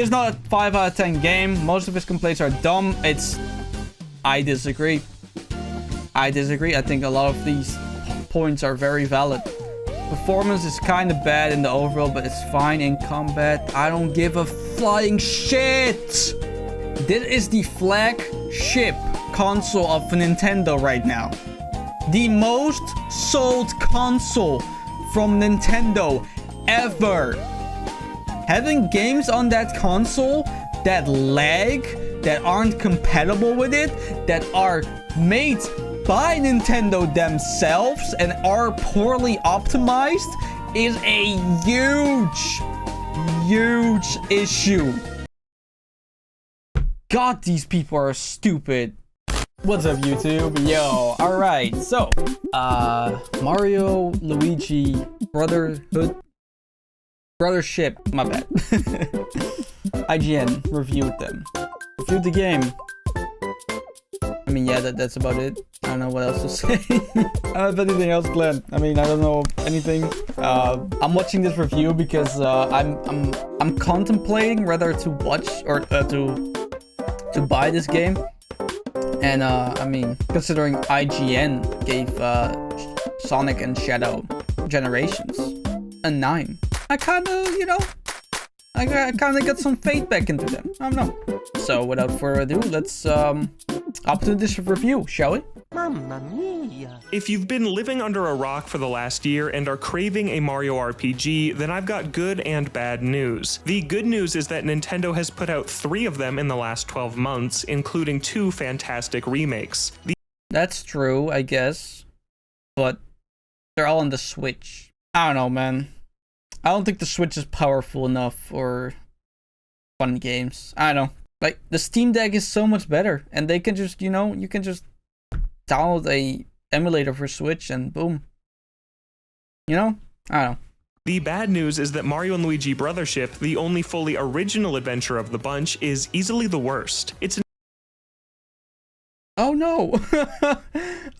It's not a 5 out of 10 game. Most of his complaints are dumb. I disagree. I think a lot of these points are very valid. Performance is kind of bad in the overall, but it's fine in combat. I don't give a flying shit. This is the flagship console of Nintendo right now. The most sold console from Nintendo ever. Having games on that console that lag, that aren't compatible with it, that are made by Nintendo themselves and are poorly optimized is a huge issue. God, these people are stupid. What's up, YouTube? Yo, alright, so, Mario, Luigi, Brothership, my bad. IGN reviewed them. Reviewed the game. I mean, yeah, that's about it. I don't know what else to say. I don't have anything else planned. I mean, I don't know anything. I'm watching this review because I'm contemplating whether to watch or to buy this game. And I mean, considering IGN gave Sonic and Shadow Generations a 9, I kind of, you know, I kind of got some faith back into them. I don't know. So without further ado, let's up to this review, shall we? Mamma mia. If you've been living under a rock for the last year and are craving a Mario RPG, then I've got good and bad news. The good news is that Nintendo has put out 3 of them in the last 12 months, including 2 fantastic remakes. That's true, I guess. But they're all on the Switch. I don't know, man. I don't think the Switch is powerful enough for fun games. I don't know. Like, the Steam Deck is so much better. And they can just, you know, you can just download a emulator for Switch and boom. You know? I don't know. The bad news is that Mario & Luigi Brothership, the only fully original adventure of the bunch, is easily the worst. It's Oh no!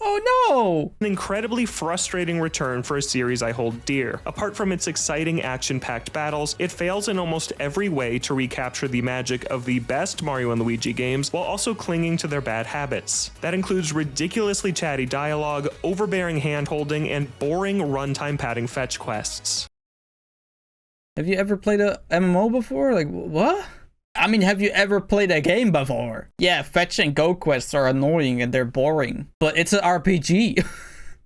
Oh no! an incredibly frustrating return for a series I hold dear. Apart from its exciting action-packed battles, it fails in almost every way to recapture the magic of the best Mario & Luigi games while also clinging to their bad habits. That includes ridiculously chatty dialogue, overbearing hand-holding, and boring runtime padding fetch quests. Have you ever played a MMO before? Like, what? I mean, have you ever played a game before? Yeah, fetch and go quests are annoying and they're boring, but it's an RPG.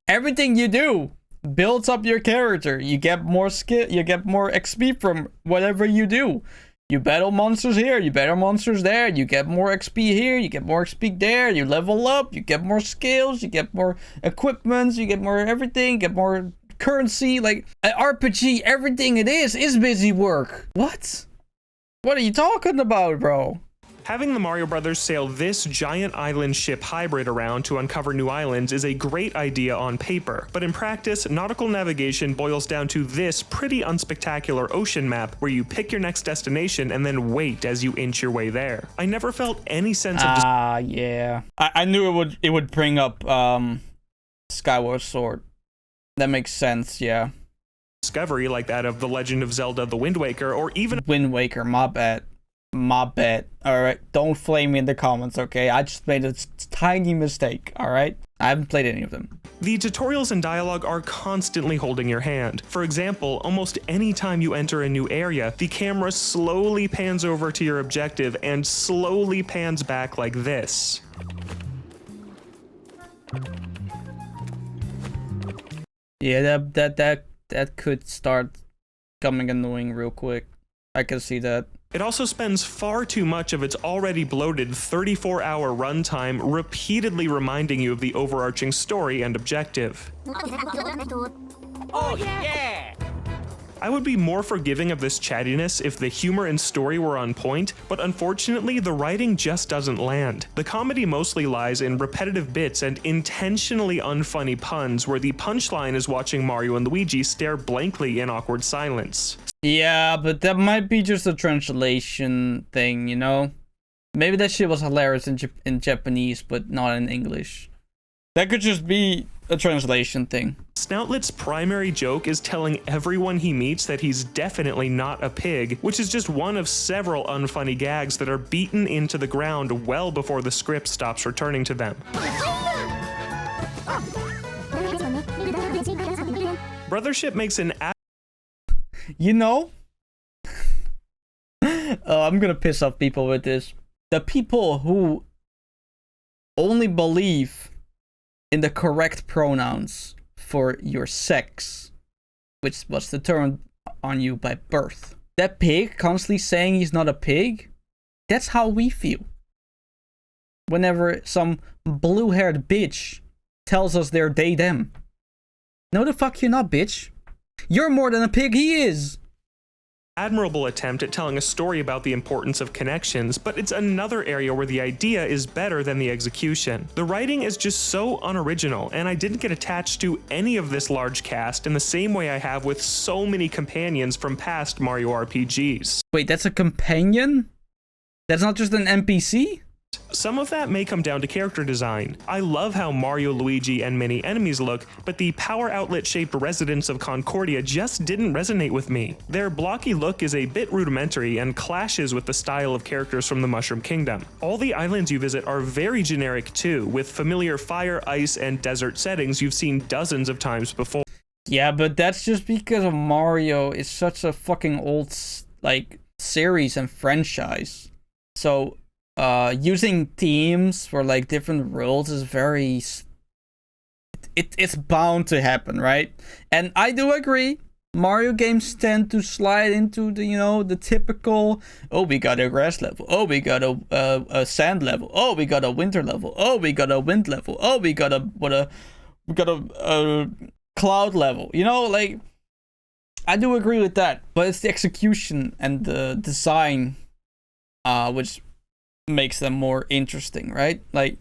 Everything you do builds up your character. You get more skill, you get more XP from whatever you do. You battle monsters here, you battle monsters there, you get more XP here, you get more XP there, you level up, you get more skills, you get more equipments, you get more everything, get more currency. Like, an RPG, everything it is busy work. What? What are you talking about, bro? Having the Mario Brothers sail this giant island ship hybrid around to uncover new islands is a great idea on paper, but in practice, nautical navigation boils down to this pretty unspectacular ocean map where you pick your next destination and then wait as you inch your way there. I never felt any sense of Yeah. I knew it would bring up Skyward Sword. That makes sense, yeah. discovery like that of The Legend of Zelda: The Wind Waker, or even Wind Waker, my bad. My bad. Alright, don't flame me in the comments, okay? I just made a tiny mistake, alright? I haven't played any of them. The tutorials and dialogue are constantly holding your hand. For example, almost any time you enter a new area, the camera slowly pans over to your objective and slowly pans back like this. Yeah, that could start becoming annoying real quick. I can see that. It also spends far too much of its already bloated 34-hour runtime repeatedly reminding you of the overarching story and objective. Oh yeah! I would be more forgiving of this chattiness if the humor and story were on point, but unfortunately the writing just doesn't land. The comedy mostly lies in repetitive bits and intentionally unfunny puns where the punchline is watching Mario and Luigi stare blankly in awkward silence. Yeah, but that might be just a translation thing, you know? Maybe that shit was hilarious in Japanese, but not in English. That could just be a translation thing. Snoutlet's primary joke is telling everyone he meets that he's definitely not a pig, which is just one of several unfunny gags that are beaten into the ground well before the script stops returning to them. Brothership makes an You know? I'm gonna piss off people with this. The people who only believe in the correct pronouns for your sex, which was determined on you by birth. That pig constantly saying he's not a pig, that's how we feel. Whenever some blue-haired bitch tells us they're they, them. No the fuck you're not, bitch. You're more than a pig, he is. admirable attempt at telling a story about the importance of connections, but it's another area where the idea is better than the execution. The writing is just so unoriginal, and I didn't get attached to any of this large cast in the same way I have with so many companions from past Mario RPGs. Wait, that's a companion? That's not just an NPC? Some of that may come down to character design. I love how Mario, Luigi, and many enemies look, but the power outlet-shaped residents of Concordia just didn't resonate with me. Their blocky look is a bit rudimentary and clashes with the style of characters from the Mushroom Kingdom. All the islands you visit are very generic too, with familiar fire, ice, and desert settings you've seen dozens of times before. Yeah, but that's just because of Mario is such a fucking old, like, series and franchise. So, using themes for like different worlds is very it's bound to happen, right? And I do agree, Mario games tend to slide into the, you know, the typical, oh, we got a grass level, oh, we got a sand level, oh, we got a winter level, oh, we got a wind level, oh, we got a cloud level, you know, like, I do agree with that, but it's the execution and the design which makes them more interesting, right? Like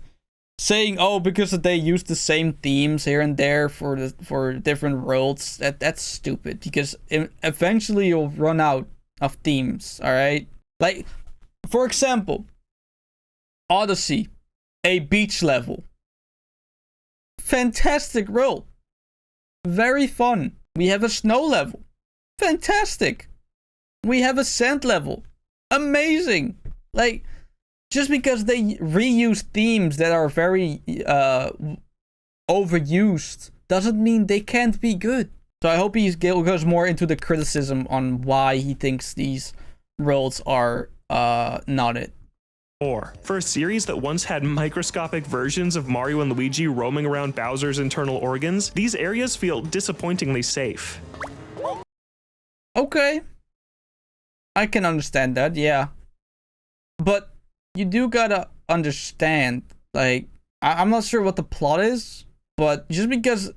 saying, oh, because they use the same themes here and there for different worlds, that's stupid, because eventually you'll run out of themes, all right? Like, for example, Odyssey, a beach level, fantastic world, very fun. We have a snow level, fantastic. We have a sand level, amazing. Like, just because they reuse themes that are very overused doesn't mean they can't be good. So I hope he goes more into the criticism on why he thinks these worlds are not it. For a series that once had microscopic versions of Mario and Luigi roaming around Bowser's internal organs, these areas feel disappointingly safe. Okay. I can understand that, yeah. But you do gotta understand, like, I'm not sure what the plot is, but just because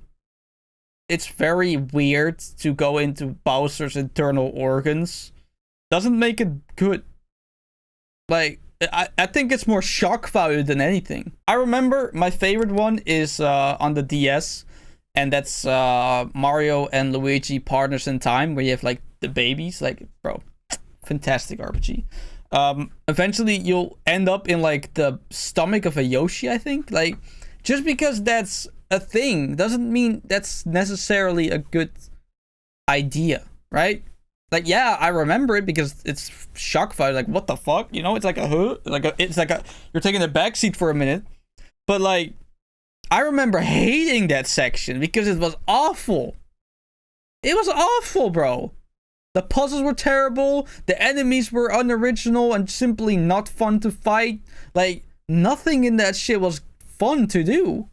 it's very weird to go into Bowser's internal organs doesn't make it good. Like, I think it's more shock value than anything. I remember my favorite one is on the DS, and that's Mario and Luigi Partners in Time, where you have, like, the babies. Like, bro, fantastic RPG. Eventually you'll end up in like the stomach of a Yoshi, I think. Like, just because that's a thing doesn't mean that's necessarily a good idea, right? Like, yeah, I remember it because it's shock value. Like, what the fuck? You know, it's like you're taking the backseat for a minute. But like, I remember hating that section because it was awful. It was awful, bro. The puzzles were terrible, the enemies were unoriginal and simply not fun to fight. Like, nothing in that shit was fun to do.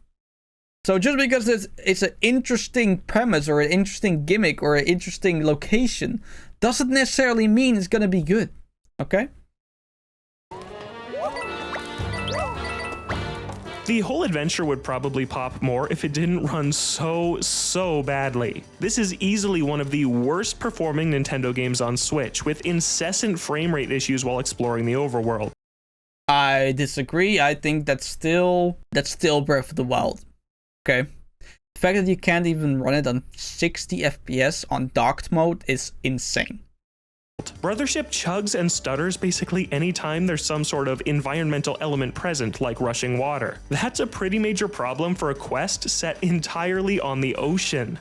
So just because it's an interesting premise or an interesting gimmick or an interesting location doesn't necessarily mean it's gonna be good, okay? The whole adventure would probably pop more if it didn't run so badly. This is easily one of the worst performing Nintendo games on Switch, with incessant frame rate issues while exploring the overworld. I disagree. I think that's still Breath of the Wild. Okay. The fact that you can't even run it on 60 FPS on docked mode is insane. Brothership chugs and stutters basically anytime there's some sort of environmental element present, like rushing water. That's a pretty major problem for a quest set entirely on the ocean.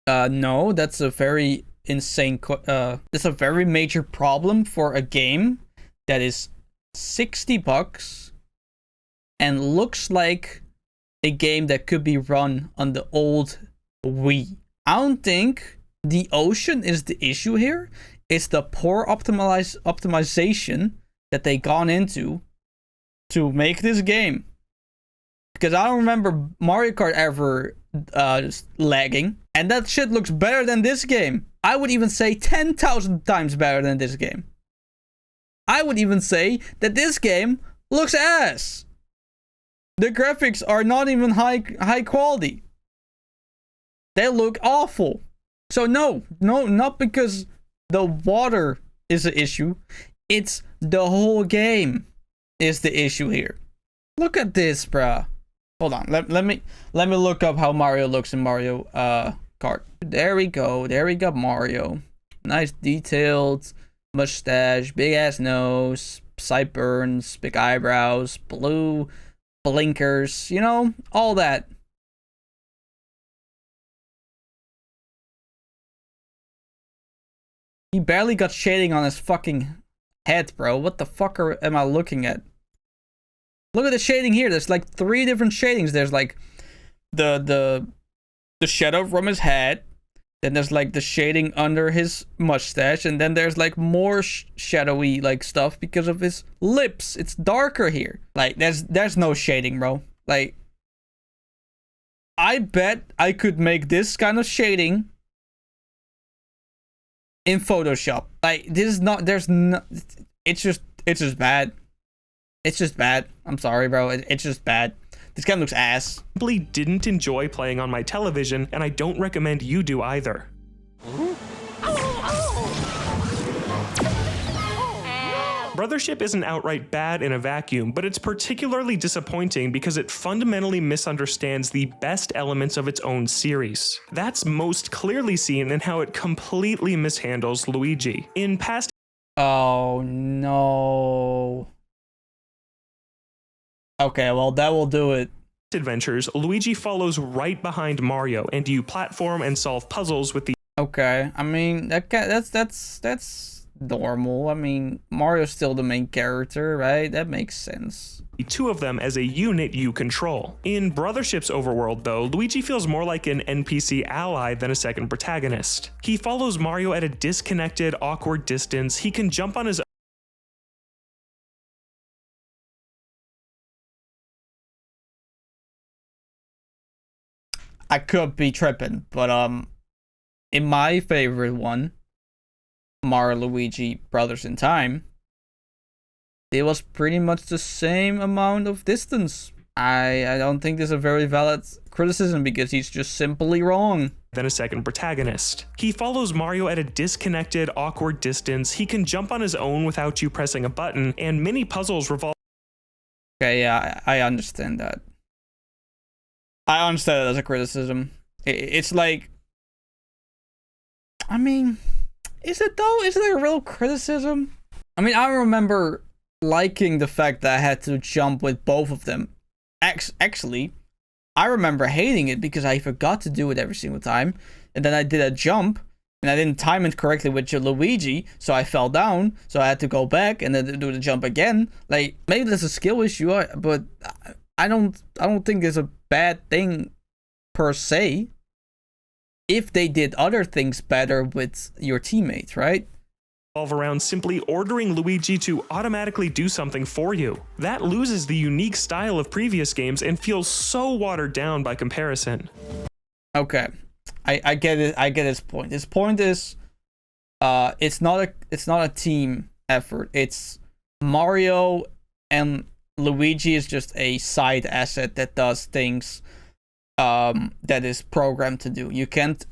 No, that's a very insane, that's a very major problem for a game that is $60 and looks like a game that could be run on the old Wii. I don't think the ocean is the issue here. It's the poor optimization that they gone into to make this game. Because I don't remember Mario Kart ever lagging. And that shit looks better than this game. I would even say 10,000 times better than this game. I would even say that this game looks ass. The graphics are not even high quality. They look awful. So no, not because the water is the issue. It's the whole game is the issue here. Look at this, bruh. Hold on. Let me look up how Mario looks in Mario Kart. There we go. There we got Mario. Nice detailed mustache, big ass nose, sideburns, big eyebrows, blue blinkers, you know, all that. He barely got shading on his fucking head, bro. What the fuck am I looking at? Look at the shading here. There's like 3 different shadings. There's like the shadow from his head. Then there's like the shading under his mustache. And then there's like more shadowy like stuff because of his lips. It's darker here. Like there's no shading, bro. Like I bet I could make this kind of shading in Photoshop. Like this is not, there's no, it's just bad. It's just bad. I'm sorry, bro. It's just bad. This game looks ass. Simply didn't enjoy playing on my television, and I don't recommend you do either. Brothership isn't outright bad in a vacuum, but it's particularly disappointing because it fundamentally misunderstands the best elements of its own series. That's most clearly seen in how it completely mishandles Luigi. In past— Oh no. Okay, well that will do it. Adventures, Luigi follows right behind Mario, and you platform and solve puzzles with the— Okay, I mean that's normal. I mean, Mario's still the main character, right? That makes sense. 2 of them as a unit you control. In Brothership's overworld, though, Luigi feels more like an NPC ally than a second protagonist. He follows Mario at a disconnected, awkward distance. He can jump on his— I could be tripping, but in my favorite one, Mario Luigi Brothers in Time, it was pretty much the same amount of distance. I don't think this is a very valid criticism because he's just simply wrong. Than a second protagonist. He follows Mario at a disconnected, awkward distance. He can jump on his own without you pressing a button, and many puzzles revolve— Okay, yeah, I understand that. I understand that as a criticism. It's like, I mean, is it though? Is it a real criticism? I mean, I remember liking the fact that I had to jump with both of them. Actually, I remember hating it because I forgot to do it every single time. And then I did a jump and I didn't time it correctly with your Luigi. So I fell down. So I had to go back and then do the jump again. Like, maybe that's a skill issue, but I don't think it's a bad thing per se. If they did other things better with your teammates, right? Around simply ordering Luigi to automatically do something for you. That loses the unique style of previous games and feels so watered down by comparison. Okay, I get it. I get his point. His point is, it's not a team effort. It's Mario and Luigi is just a side asset that does things that is programmed to do. You can't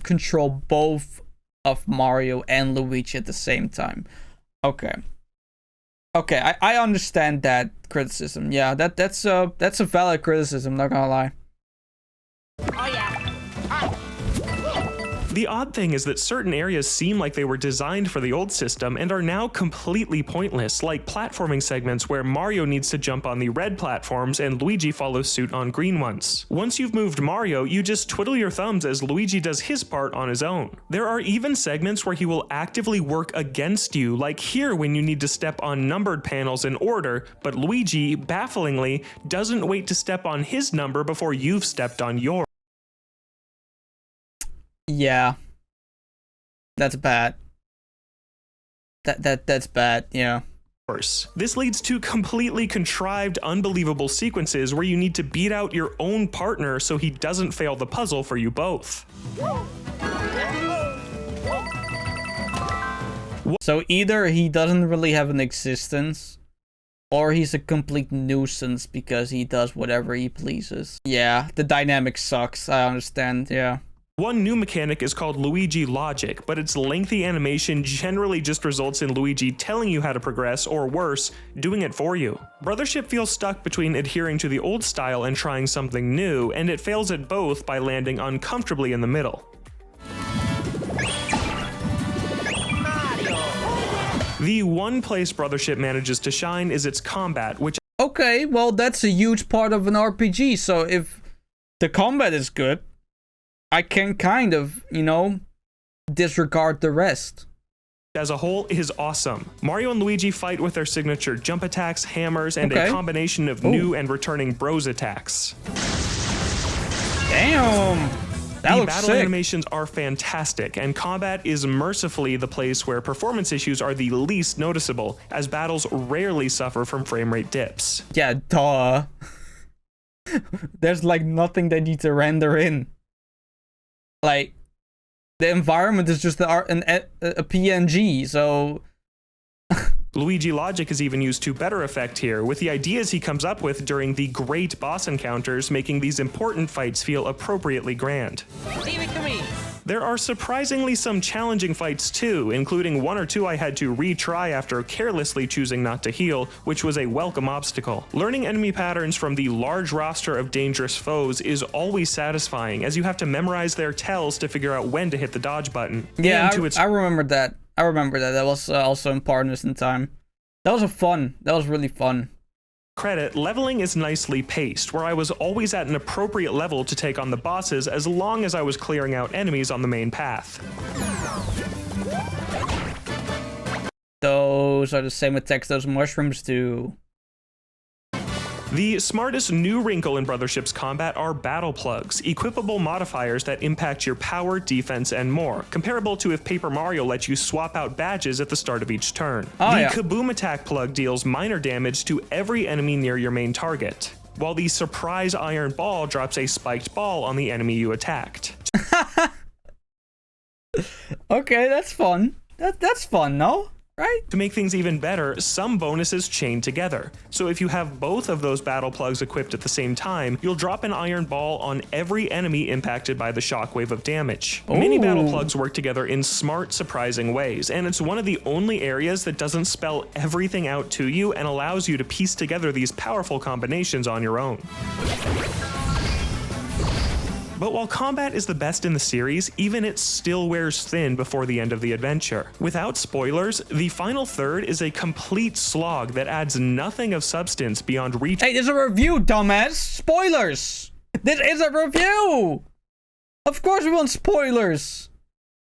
control both of Mario and Luigi at the same time. Okay, I understand that criticism. Yeah, that's a valid criticism, not gonna lie. Oh yeah. The odd thing is that certain areas seem like they were designed for the old system and are now completely pointless, like platforming segments where Mario needs to jump on the red platforms and Luigi follows suit on green ones. Once you've moved Mario, you just twiddle your thumbs as Luigi does his part on his own. There are even segments where he will actively work against you, like here when you need to step on numbered panels in order, but Luigi, bafflingly, doesn't wait to step on his number before you've stepped on yours. Yeah. That's bad. That's bad, yeah. This leads to completely contrived, unbelievable sequences where you need to beat out your own partner so he doesn't fail the puzzle for you both. So either he doesn't really have an existence, or he's a complete nuisance because he does whatever he pleases. Yeah, the dynamic sucks, I understand, yeah. One new mechanic is called Luigi Logic, but its lengthy animation generally just results in Luigi telling you how to progress, or worse, doing it for you. Brothership feels stuck between adhering to the old style and trying something new, and it fails at both by landing uncomfortably in the middle. The one place Brothership manages to shine is its combat, which... Okay, well that's a huge part of an RPG, so if the combat is good, I can kind of, you know, disregard the rest. As a whole is awesome. Mario and Luigi fight with their signature jump attacks, hammers, and a combination of new and returning bros attacks. Damn! That the looks battle sick. animations are fantastic, and combat is mercifully the place where performance issues are the least noticeable, as battles rarely suffer from frame rate dips. Yeah, duh. There's like nothing they need to render in. Like, the environment is just a PNG, so... Luigi Logic is even used to better effect here, with the ideas he comes up with during the great boss encounters making these important fights feel appropriately grand. Leave it to me. There are surprisingly some challenging fights too, including one or two I had to retry after carelessly choosing not to heal, which was a welcome obstacle. Learning enemy patterns from the large roster of dangerous foes is always satisfying, as you have to memorize their tells to figure out when to hit the dodge button. Yeah, I remembered that. I remember that. That was also in Partners in Time. That was fun. That was really fun. Credit, leveling is nicely paced, where I was always at an appropriate level to take on the bosses as long as I was clearing out enemies on the main path. Those are the same attacks those mushrooms do. The smartest new wrinkle in Brothership's combat are battle plugs, equipable modifiers that impact your power, defense, and more, comparable to if Paper Mario lets you swap out badges at the start of each turn. The Kaboom attack plug deals minor damage to every enemy near your main target, while the surprise iron ball drops a spiked ball on the enemy you attacked. Okay, that's fun. That's fun, no? Right? To make things even better, some bonuses chain together. So if you have both of those battle plugs equipped at the same time, you'll drop an iron ball on every enemy impacted by the shockwave of damage. Many battle plugs work together in smart, surprising ways, and it's one of the only areas that doesn't spell everything out to you and allows you to piece together these powerful combinations on your own. But while combat is the best in the series, even it still wears thin before the end of the adventure. Without spoilers, the final third is a complete slog that adds nothing of substance beyond reach. Hey, this is a review, dumbass! Spoilers! This is a review! Of course we want spoilers!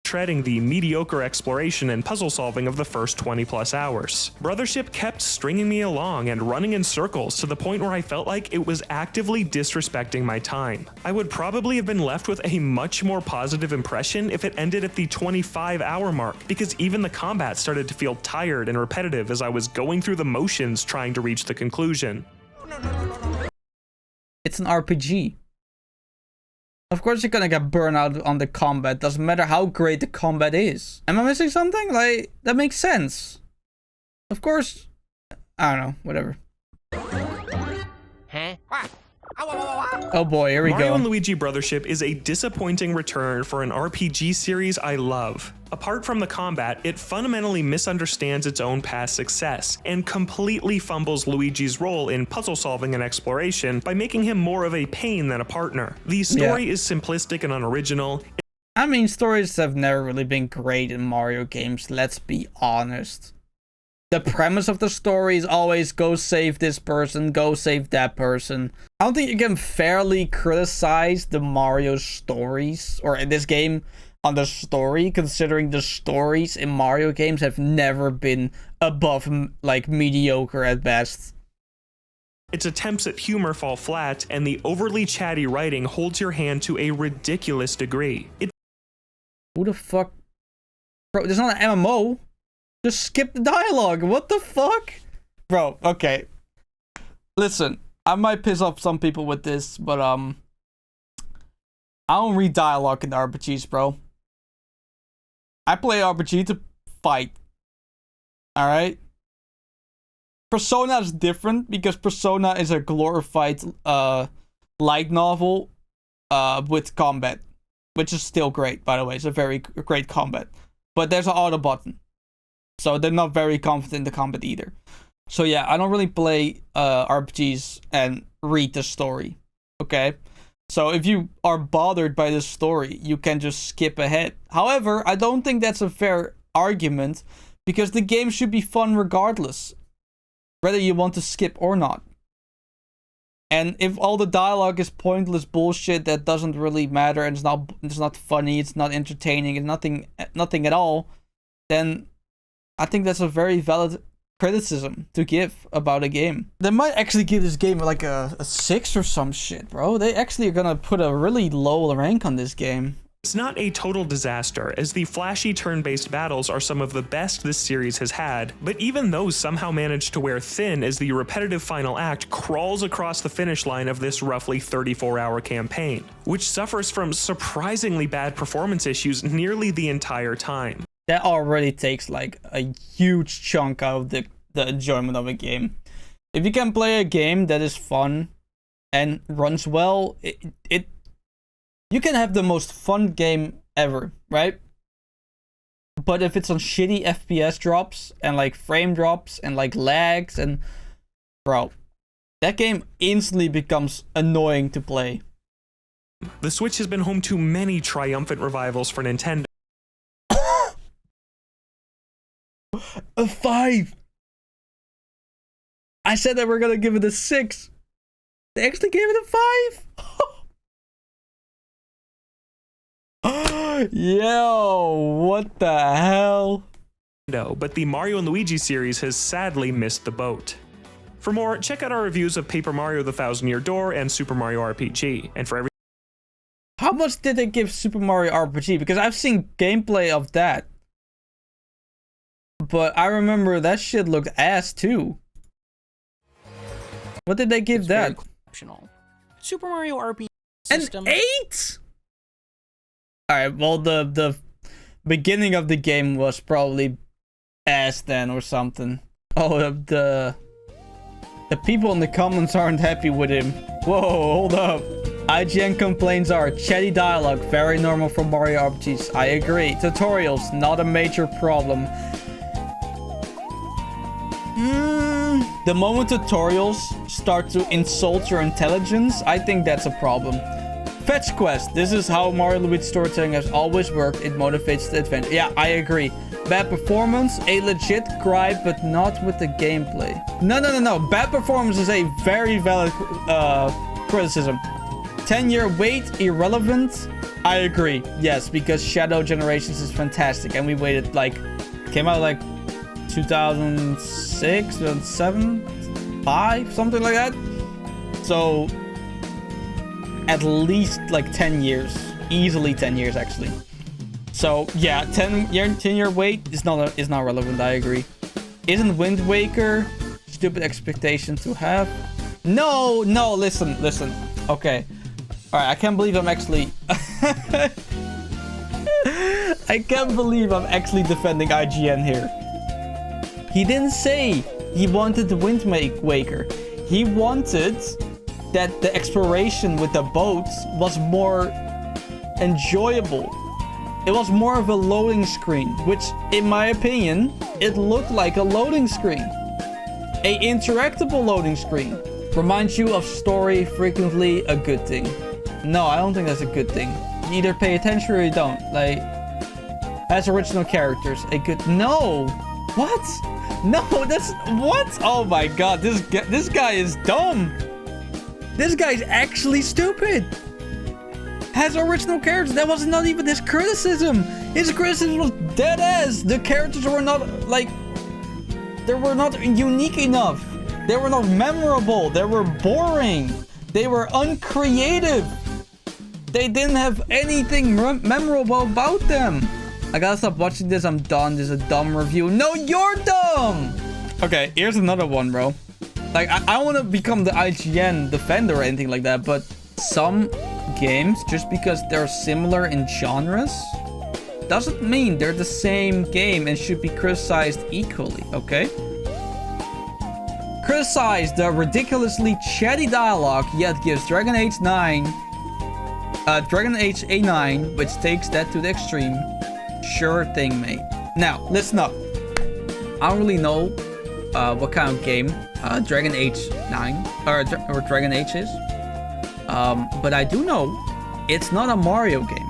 Treading the mediocre exploration and puzzle solving of the first 20 plus hours. Brothership kept stringing me along and running in circles to the point where I felt like it was actively disrespecting my time. I would probably have been left with a much more positive impression if it ended at the 25-hour mark, because even the combat started to feel tired and repetitive as I was going through the motions trying to reach the conclusion. It's an RPG. Of course you're gonna get burned out on the combat, doesn't matter how great the combat is. Am I missing something? Like, that makes sense. Of course, I don't know, whatever. Huh? Oh boy, here we Mario go. and Luigi Brothership is a disappointing return for an RPG series I love. Apart from the combat, it fundamentally misunderstands its own past success, and completely fumbles Luigi's role in puzzle solving and exploration by making him more of a pain than a partner. The story is simplistic and unoriginal. I mean, stories have never really been great in Mario games, let's be honest. The premise of the story is always go save this person, go save that person. I don't think you can fairly criticize the Mario stories, or in this game, on the story, considering the stories in Mario games have never been above, like, mediocre at best. Its attempts at humor fall flat, and the overly chatty writing holds your hand to a ridiculous degree. Who the fuck? Bro, there's not an MMO. Just skip the dialogue. What the fuck? Bro, okay. Listen, I might piss off some people with this, but I don't read dialogue in RPGs, bro. I play RPG to fight. Alright? Persona is different because Persona is a glorified light novel with combat. Which is still great, by the way. It's a very great combat. But there's an auto button. So they're not very confident in the combat either. So yeah, I don't really play RPGs and read the story. Okay? So if you are bothered by the story, you can just skip ahead. However, I don't think that's a fair argument because the game should be fun regardless. Whether you want to skip or not. And if all the dialogue is pointless bullshit that doesn't really matter and it's not funny, it's not entertaining, and nothing at all, then I think that's a very valid criticism to give about a game. They might actually give this game like a 6 or some shit, bro. They actually are gonna put a really low rank on this game. It's not a total disaster, as the flashy turn-based battles are some of the best this series has had, but even those somehow manage to wear thin as the repetitive final act crawls across the finish line of this roughly 34-hour campaign, which suffers from surprisingly bad performance issues nearly the entire time. That already takes like a huge chunk out of the enjoyment of a game. If you can play a game that is fun and runs well, you can have the most fun game ever, right? But if it's on shitty FPS drops and like frame drops and like lags and bro, that game instantly becomes annoying to play. The Switch has been home to many triumphant revivals for Nintendo. A 5. I said that we're gonna give it a 6. They actually gave it a 5. Yo, what the hell? No, but the Mario and Luigi series has sadly missed the boat. For more, check out our reviews of Paper Mario: The Thousand Year Door and Super Mario RPG. And for every how much did they give Super Mario RPG? Because I've seen gameplay of that. But I remember that shit looked ass too. What did they give that? Optional. Super Mario RPG An system. 8? Alright, well the beginning of the game was probably ass then or something. Oh, the people in the comments aren't happy with him. Whoa, hold up. IGN complaints are chatty dialogue, very normal for Mario RPGs. I agree. Tutorials, not a major problem. The moment tutorials start to insult your intelligence, I think that's a problem. Fetch quest. This is how Mario Luigi storytelling has always worked. It motivates the adventure. Yeah, I agree. Bad performance, a legit gripe, but not with the gameplay. No. Bad performance is a very valid criticism. 10-year wait, irrelevant. I agree. Yes, because Shadow Generations is fantastic, and we waited like, came out like 2006, 2007, 5, something like that. So at least like 10 years, easily 10 years actually. So yeah, 10-year wait is not relevant. I agree. Isn't Wind Waker stupid expectation to have? No, listen. Okay, all right. I can't believe I'm actually I can't believe I'm actually defending IGN here. He didn't say he wanted the Wind Waker. He wanted that the exploration with the boats was more enjoyable. It was more of a loading screen, which in my opinion, it looked like a loading screen. A interactable loading screen. Reminds you of story, frequently a good thing. No, I don't think that's a good thing. you either pay attention or you don't. Like, has original characters. A good... No! What? No, that's... What? Oh my god, this guy is dumb. This guy's actually stupid. Has original characters. That was not even his criticism. His criticism was dead ass. The characters were not, like... They were not unique enough. They were not memorable. They were boring. They were uncreative. They didn't have anything memorable about them. I gotta stop watching this. I'm done. This is a dumb review. No, you're dumb. Okay, here's another one, bro. Like, I don't want to become the IGN defender or anything like that, but some games, just because they're similar in genres, doesn't mean they're the same game and should be criticized equally, okay? Criticize the ridiculously chatty dialogue, yet gives Dragon Age A9, which takes that to the extreme. Sure thing, mate. Now, listen up. I don't really know what kind of game Dragon Age 9 or Dragon Age is. But I do know it's not a Mario game,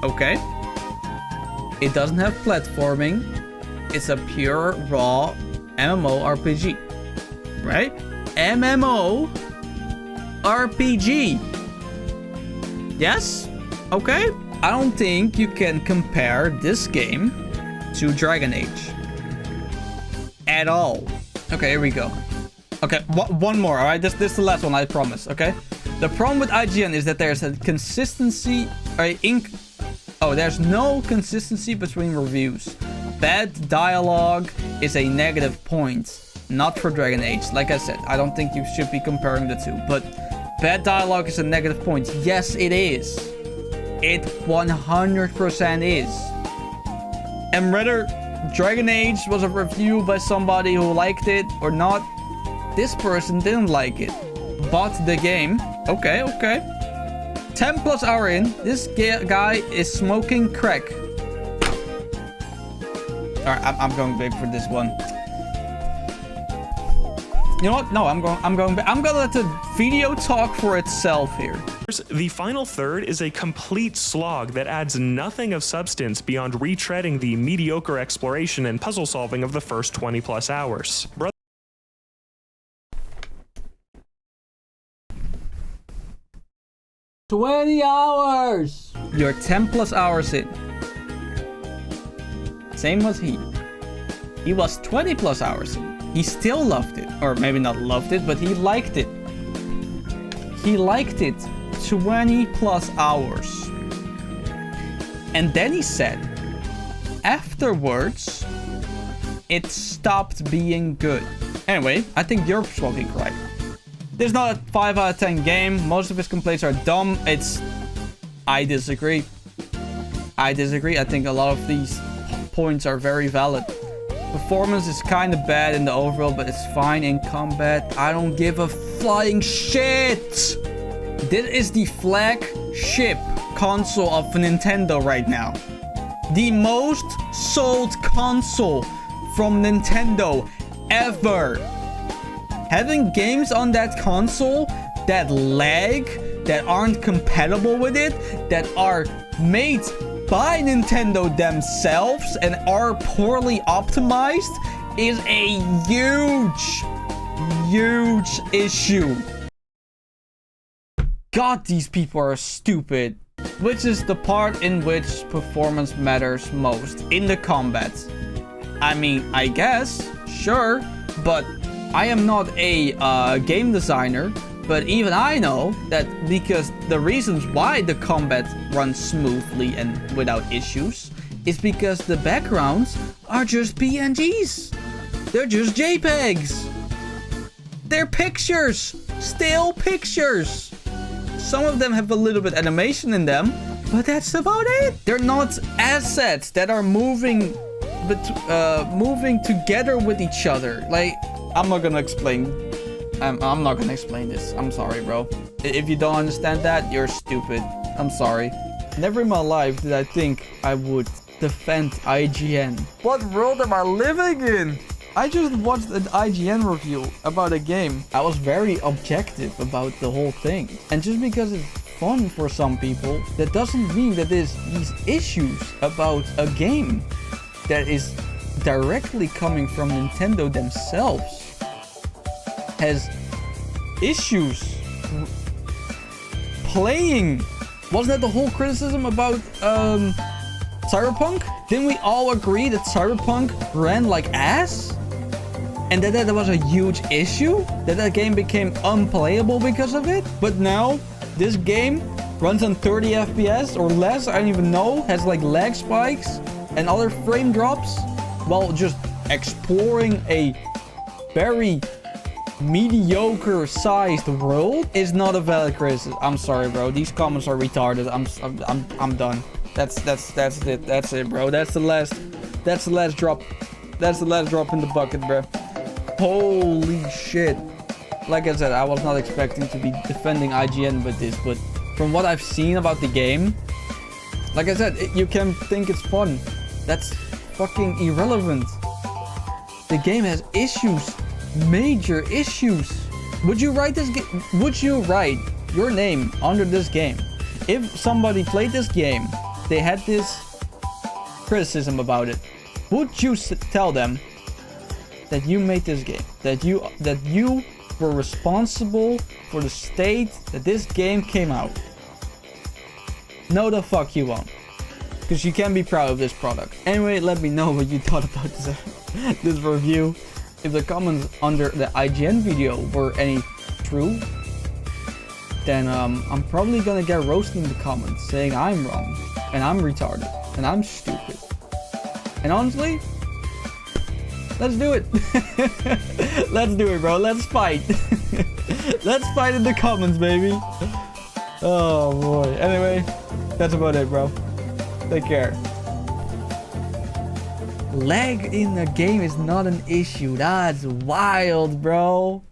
okay? It doesn't have platforming. It's a pure, raw MMORPG, right? MMORPG. Yes? Okay. I don't think you can compare this game to Dragon Age at all. Okay, here we go. Okay, one more, all right? This is the last one, I promise, okay? The problem with IGN is that there's a consistency, there's no consistency between reviews. Bad dialogue is a negative point, not for Dragon Age. Like I said, I don't think you should be comparing the two, but bad dialogue is a negative point. Yes, it is. It 100% is. And whether Dragon Age was a review by somebody who liked it or not, this person didn't like it. Bought the game. Okay. 10 plus hour in, this guy is smoking crack. Alright, I'm going big for this one. You know what? No, I'm going back. I'm gonna let the video talk for itself here. The final third is a complete slog that adds nothing of substance beyond retreading the mediocre exploration and puzzle solving of the first 20 plus hours. 20 hours! You're 10 plus hours in. Same was he. He was 20 plus hours in. He still loved it. Or maybe not loved it, but he liked it. He liked it 20 plus hours. And then he said, afterwards, it stopped being good. Anyway, I think you're smoking right. This is not a 5 out of 10 game. Most of his complaints are dumb. I disagree. I think a lot of these points are very valid. Performance is kind of bad in the overall, but it's fine in combat. I don't give a flying shit. This is the flagship console of Nintendo right now. The most sold console from Nintendo ever. Having games on that console that lag, that aren't compatible with it, that are made by Nintendo themselves and are poorly optimized is a huge issue. God, these people are stupid. Which is the part in which performance matters most in the combat. I mean, I guess, sure, but I am not a game designer, but even I know that because the reasons why the combat runs smoothly and without issues is because the backgrounds are just PNGs. They're just JPEGs. They're pictures. Still pictures. Some of them have a little bit animation in them, but that's about it. They're not assets that are moving together with each other. Like, I'm not gonna explain. I'm not gonna explain this. I'm sorry, bro. If you don't understand that, you're stupid. I'm sorry. Never in my life did I think I would defend IGN. What world am I living in? I just watched an IGN review about a game. I was very objective about the whole thing. And just because it fun for some people, that doesn't mean that there's these issues about a game that is directly coming from Nintendo themselves has issues playing. Wasn't that the whole criticism about Cyberpunk? Didn't we all agree that Cyberpunk ran like ass? And that was a huge issue? That game became unplayable because of it? But now, this game runs on 30 FPS or less, I don't even know, has like lag spikes and other frame drops, while just exploring a very mediocre sized world is not a valid criticism. I'm sorry, bro. These comments are retarded. I'm done. That's it. That's it, bro. That's the last drop. That's the last drop in the bucket, bro. Holy shit. Like I said, I was not expecting to be defending IGN with this, but from what I've seen about the game, like I said, you can think it's fun. That's fucking irrelevant. The game has issues. Major issues. Would you write this game? Would you write your name under this game? If somebody played this game, they had this criticism about it, would you tell them that you made this game? That you were responsible for the state that this game came out? No, the fuck you won't. Because you can be proud of this product. Anyway, let me know what you thought about this review. If the comments under the IGN video were any true, then I'm probably gonna get roasted in the comments saying I'm wrong, and I'm retarded, and I'm stupid. And honestly, let's do it. Let's do it, bro. Let's fight. Let's fight in the comments, baby. Oh boy. Anyway, that's about it, bro. Take care. Lag in the game is not an issue. That's wild, bro.